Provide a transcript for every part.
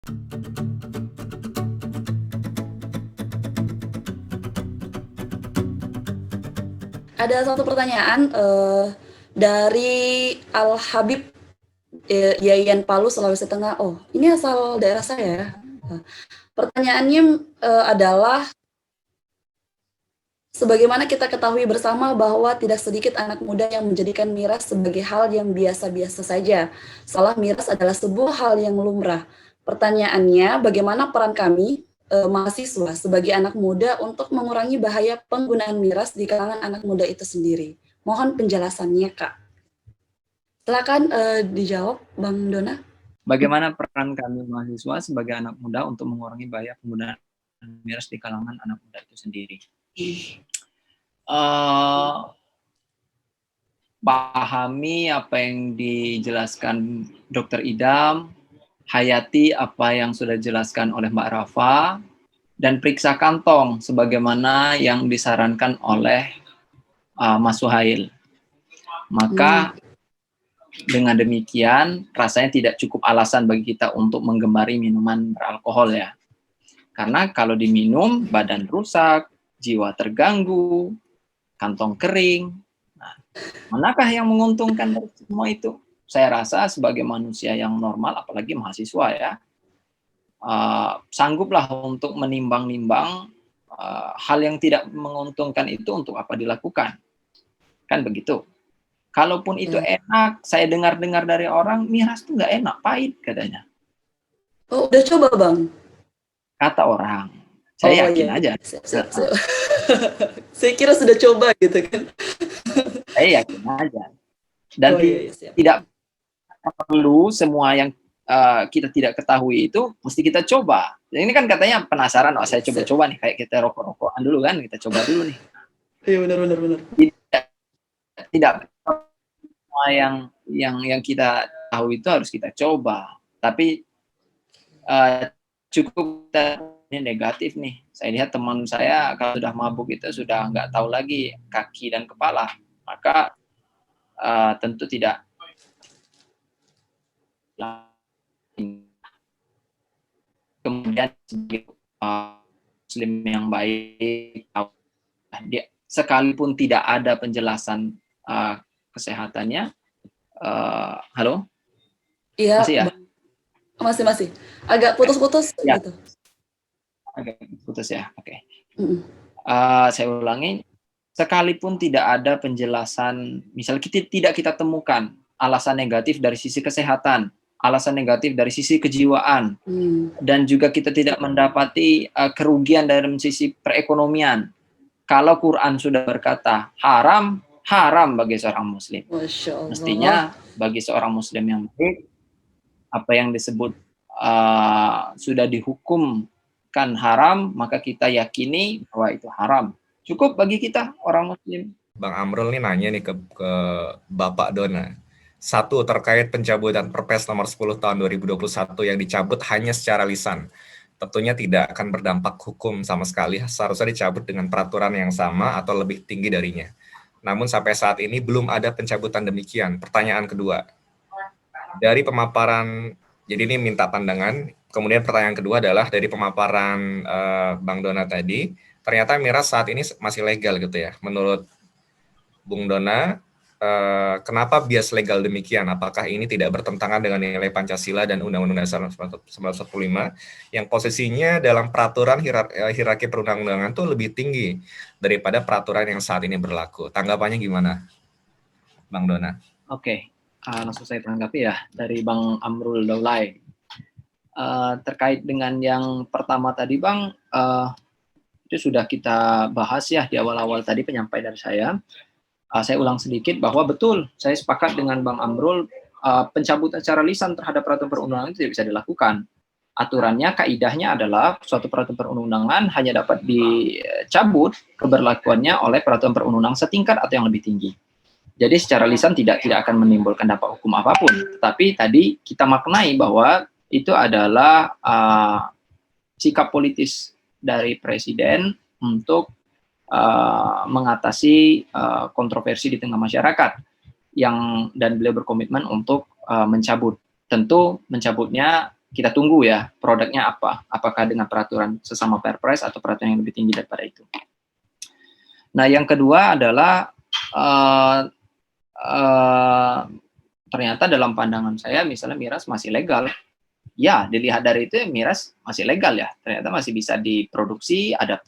Ada satu pertanyaan dari Al Habib Yayan Palu, Sulawesi Tengah. Oh, ini asal daerah saya ya. Pertanyaannya adalah, sebagaimana kita ketahui bersama bahwa tidak sedikit anak muda yang menjadikan miras sebagai hal yang biasa-biasa saja. Salah miras adalah sebuah hal yang lumrah. Pertanyaannya, bagaimana peran kami, mahasiswa, sebagai anak muda untuk mengurangi bahaya penggunaan miras di kalangan anak muda itu sendiri? Mohon penjelasannya, Kak. Silakan dijawab, Bang Dona. Bagaimana peran kami mahasiswa sebagai anak muda untuk mengurangi bahaya penggunaan miras di kalangan anak muda itu sendiri? Pahami apa yang dijelaskan Dr. Idam, hayati apa yang sudah dijelaskan oleh Mbak Rafa, dan periksa kantong sebagaimana yang disarankan oleh Mas Suhail. Maka dengan demikian rasanya tidak cukup alasan bagi kita untuk menggemari minuman beralkohol ya. Karena kalau diminum badan rusak, jiwa terganggu, kantong kering. Nah, manakah yang menguntungkan dari semua itu? Saya rasa sebagai manusia yang normal, apalagi mahasiswa ya, sangguplah untuk menimbang-nimbang hal yang tidak menguntungkan itu untuk apa dilakukan. Kan begitu. Kalaupun itu enak, saya dengar-dengar dari orang, miras itu nggak enak, pahit katanya. Oh, udah coba, Bang? Kata orang. Saya yakin aja. Siap. Saya kira sudah coba gitu kan. Saya yakin aja. Dan tidak perlu semua yang kita tidak ketahui itu mesti kita coba. Ini kan katanya penasaran, oh saya coba-coba nih, kayak kita rokok-rokokan dulu kan, kita coba dulu nih. Iya benar. Tidak semua yang kita tahu itu harus kita coba. Tapi cukup ini negatif nih. Saya lihat teman saya kalau sudah mabuk itu sudah nggak tahu lagi kaki dan kepala. Maka tentu tidak kemudian muslim yang baik, sekalipun tidak ada penjelasan kesehatannya. Halo? Iya. Masih ya? Masih. Agak putus-putus ya. gitu. Agak putus ya. Oke. Saya ulangi. Sekalipun tidak ada penjelasan, misalnya tidak kita temukan alasan negatif dari sisi kesehatan, alasan negatif dari sisi kejiwaan, dan juga kita tidak mendapati kerugian dari sisi perekonomian. Kalau Quran sudah berkata haram bagi seorang muslim. Mestinya bagi seorang muslim yang baik, apa yang disebut sudah dihukumkan haram, maka kita yakini bahwa itu haram. Cukup bagi kita orang muslim. Bang Amrul nih nanya nih ke Bapak Dona. Satu, terkait pencabutan Perpres nomor 10 tahun 2021 yang dicabut hanya secara lisan. Tentunya tidak akan berdampak hukum sama sekali, seharusnya dicabut dengan peraturan yang sama atau lebih tinggi darinya. Namun sampai saat ini belum ada pencabutan demikian. Pertanyaan kedua, dari pemaparan, jadi ini minta pandangan, kemudian pertanyaan kedua adalah dari pemaparan Bang Dona tadi, ternyata miras saat ini masih legal gitu ya. Menurut Bung Dona, kenapa bias legal demikian? Apakah ini tidak bertentangan dengan nilai Pancasila dan Undang-Undang Dasar 1945 yang posisinya dalam peraturan hierarki perundang-undangan itu lebih tinggi daripada peraturan yang saat ini berlaku? Tanggapannya gimana, Bang Dona? Oke, langsung saya tanggapi ya dari Bang Amrul Daulay. Terkait dengan yang pertama tadi Bang, itu sudah kita bahas ya di awal-awal tadi penyampaian dari saya. Saya ulang sedikit bahwa betul, saya sepakat dengan Bang Amrul, pencabutan secara lisan terhadap peraturan perundangan itu tidak bisa dilakukan. Aturannya, kaidahnya adalah suatu peraturan perundangan hanya dapat dicabut keberlakuannya oleh peraturan perundang setingkat atau yang lebih tinggi. Jadi secara lisan tidak akan menimbulkan dampak hukum apapun. Tetapi tadi kita maknai bahwa itu adalah sikap politis dari Presiden untuk mengatasi kontroversi di tengah masyarakat dan beliau berkomitmen untuk mencabut. Tentu mencabutnya kita tunggu ya produknya apa, apakah dengan peraturan sesama Perpres atau peraturan yang lebih tinggi daripada itu. Nah, yang kedua adalah ternyata dalam pandangan saya misalnya miras masih legal. Ya, dilihat dari itu miras masih legal ya. Ternyata masih bisa diproduksi, ada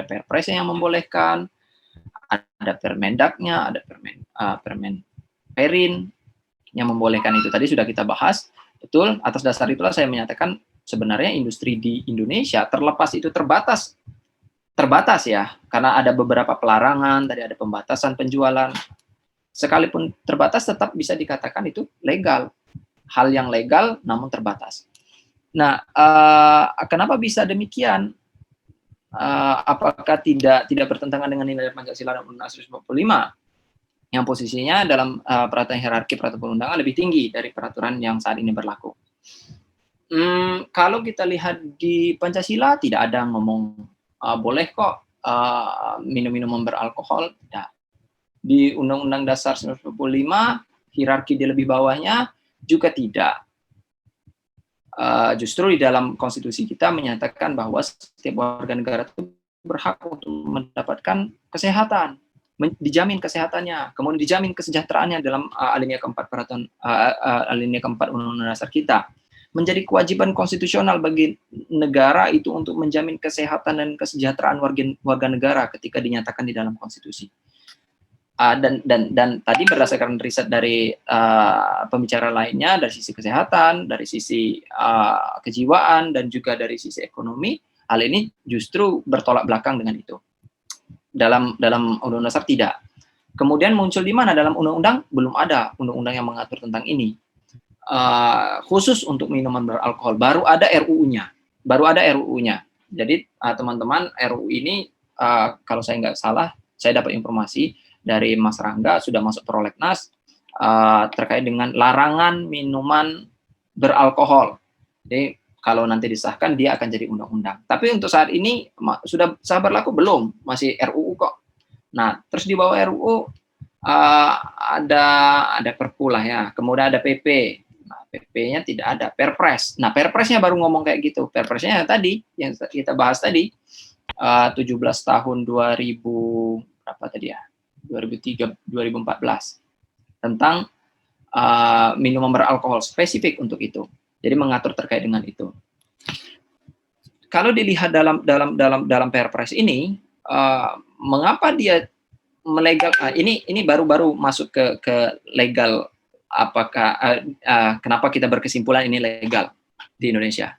Perpres yang membolehkan, ada Permendaknya, ada Permen Perin yang membolehkan itu. Tadi sudah kita bahas. Betul, atas dasar itulah saya menyatakan sebenarnya industri di Indonesia terlepas itu terbatas ya, karena ada beberapa pelarangan, tadi ada pembatasan penjualan. Sekalipun terbatas tetap bisa dikatakan itu legal. Hal yang legal namun terbatas. Nah, kenapa bisa demikian? Apakah tidak bertentangan dengan nilai Pancasila dan Undang-Undang 145 yang posisinya dalam peraturan hierarki peraturan perundangan lebih tinggi dari peraturan yang saat ini berlaku? Kalau kita lihat di Pancasila tidak ada ngomong boleh kok minum-minuman beralkohol, tidak. Di Undang-Undang Dasar 1945 hierarki di lebih bawahnya juga tidak. Justru di dalam konstitusi kita menyatakan bahwa setiap warga negara itu berhak untuk mendapatkan kesehatan, dijamin kesehatannya, kemudian dijamin kesejahteraannya dalam alinea keempat alinea keempat Undang-Undang Dasar kita. Menjadi kewajiban konstitusional bagi negara itu untuk menjamin kesehatan dan kesejahteraan warga negara ketika dinyatakan di dalam konstitusi. Dan tadi berdasarkan riset dari pembicara lainnya, dari sisi kesehatan, dari sisi kejiwaan, dan juga dari sisi ekonomi, hal ini justru bertolak belakang dengan itu. Dalam Undang-Undang Dasar tidak. Kemudian muncul di mana dalam undang-undang? Belum ada undang-undang yang mengatur tentang ini. Khusus untuk minuman beralkohol, baru ada RUU-nya. Jadi teman-teman, RUU ini kalau saya nggak salah, saya dapat informasi dari Mas Rangga sudah masuk prolegnas terkait dengan larangan minuman beralkohol. Jadi kalau nanti disahkan dia akan jadi undang-undang. Tapi untuk saat ini sudah sah berlaku belum? Masih RUU kok. Nah, terus di bawah RUU ada Perpu lah ya. Kemudian ada PP. Nah, PP-nya tidak ada. Perpres. Nah, Perpresnya baru ngomong kayak gitu. Perpresnya tadi yang kita bahas tadi 17 tahun 2000 berapa tadi ya? 2014 tentang minuman beralkohol spesifik untuk itu. Jadi mengatur terkait dengan itu. Kalau dilihat dalam Perpres ini, mengapa dia melegal? Ini baru masuk ke legal. Apakah kenapa kita berkesimpulan ini legal di Indonesia?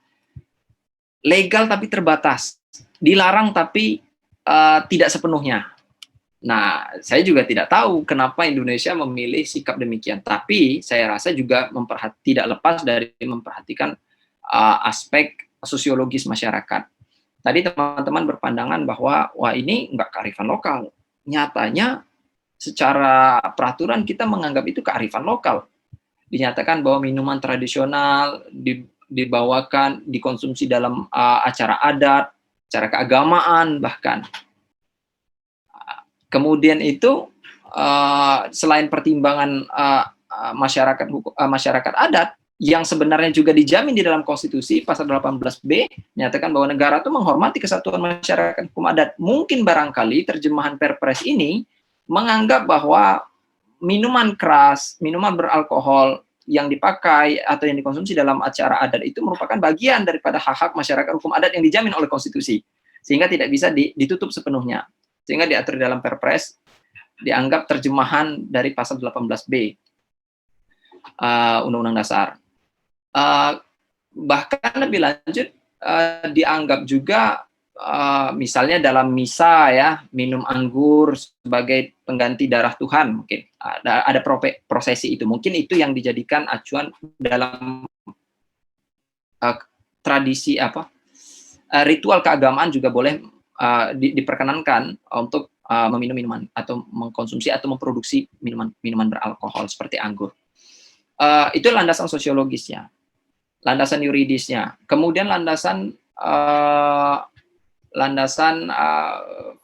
Legal tapi terbatas, dilarang tapi tidak sepenuhnya. Nah, saya juga tidak tahu kenapa Indonesia memilih sikap demikian. Tapi saya rasa juga tidak lepas dari memperhatikan aspek sosiologis masyarakat. Tadi teman-teman berpandangan bahwa wah ini nggak kearifan lokal. Nyatanya secara peraturan kita menganggap itu kearifan lokal. Dinyatakan bahwa minuman tradisional dibawakan, dikonsumsi dalam acara adat, acara keagamaan bahkan. Kemudian itu selain pertimbangan masyarakat adat yang sebenarnya juga dijamin di dalam konstitusi pasal 18B menyatakan bahwa negara itu menghormati kesatuan masyarakat hukum adat. Mungkin barangkali terjemahan Perpres ini menganggap bahwa minuman keras, minuman beralkohol yang dipakai atau yang dikonsumsi dalam acara adat itu merupakan bagian daripada hak-hak masyarakat hukum adat yang dijamin oleh konstitusi, sehingga tidak bisa ditutup sepenuhnya. Sehingga diatur dalam Perpres dianggap terjemahan dari pasal 18B Undang-Undang Dasar. Bahkan lebih lanjut dianggap juga misalnya dalam misa ya, minum anggur sebagai pengganti darah Tuhan, mungkin ada prosesi itu, mungkin itu yang dijadikan acuan dalam tradisi ritual keagamaan juga boleh diperkenankan untuk meminum minuman atau mengkonsumsi atau memproduksi minuman beralkohol seperti anggur. Itu landasan sosiologisnya, landasan yuridisnya. Kemudian landasan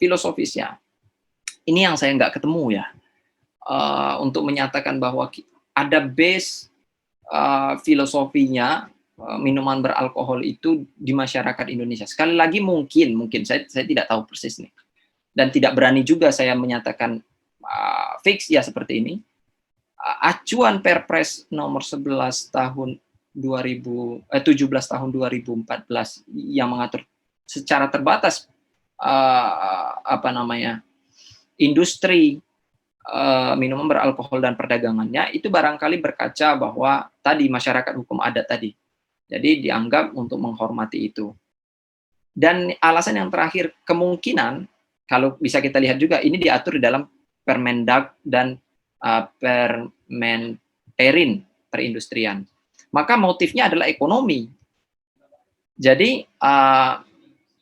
filosofisnya. Ini yang saya nggak ketemu ya, untuk menyatakan bahwa ada base filosofinya minuman beralkohol itu di masyarakat Indonesia. Sekali lagi mungkin saya tidak tahu persis nih, dan tidak berani juga saya menyatakan fix ya seperti ini. Acuan Perpres nomor 11 tahun 17 tahun 2014 yang mengatur secara terbatas industri minuman beralkohol dan perdagangannya, itu barangkali berkaca bahwa tadi masyarakat hukum adat tadi. Jadi dianggap untuk menghormati itu. Dan alasan yang terakhir, kemungkinan kalau bisa kita lihat juga ini diatur di dalam Permendag dan Permenterin perindustrian. Maka motifnya adalah ekonomi. Jadi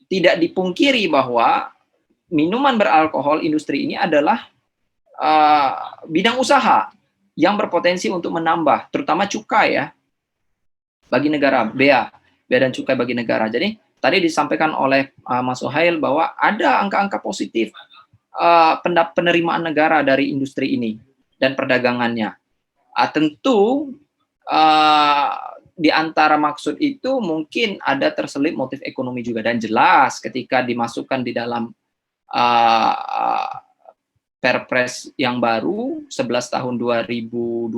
tidak dipungkiri bahwa minuman beralkohol industri ini adalah bidang usaha yang berpotensi untuk menambah, terutama cukai ya, bagi negara, bea dan cukai bagi negara. Jadi tadi disampaikan oleh Mas Suhail bahwa ada angka-angka positif penerimaan negara dari industri ini dan perdagangannya. Tentu di antara maksud itu mungkin ada terselip motif ekonomi juga, dan jelas ketika dimasukkan di dalam Perpres yang baru 11 tahun 2021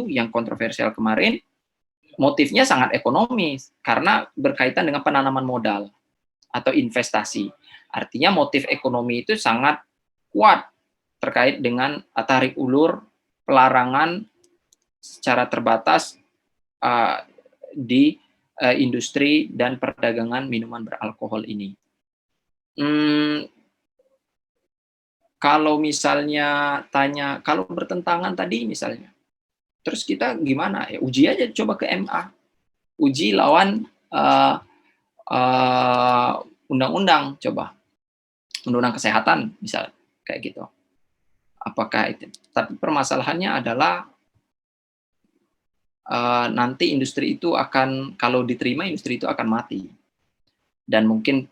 yang kontroversial kemarin, motifnya sangat ekonomis karena berkaitan dengan penanaman modal atau investasi. Artinya motif ekonomi itu sangat kuat terkait dengan tarik ulur pelarangan secara terbatas di industri dan perdagangan minuman beralkohol ini. Kalau misalnya tanya, kalau bertentangan tadi misalnya, terus kita gimana? Ya, uji aja, coba ke MA. Uji lawan undang-undang, coba. Undang-undang kesehatan, misalnya. Kayak gitu. Apakah itu? Tapi permasalahannya adalah nanti industri itu akan, kalau diterima, industri itu akan mati. Dan mungkin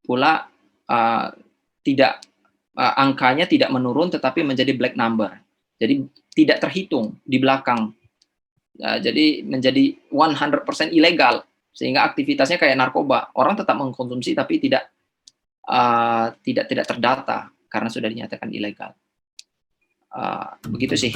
pula angkanya tidak menurun, tetapi menjadi black number. Jadi tidak terhitung di belakang. Jadi menjadi 100% ilegal, sehingga aktivitasnya kayak narkoba. Orang tetap mengkonsumsi tapi tidak terdata karena sudah dinyatakan ilegal. Begitu sih.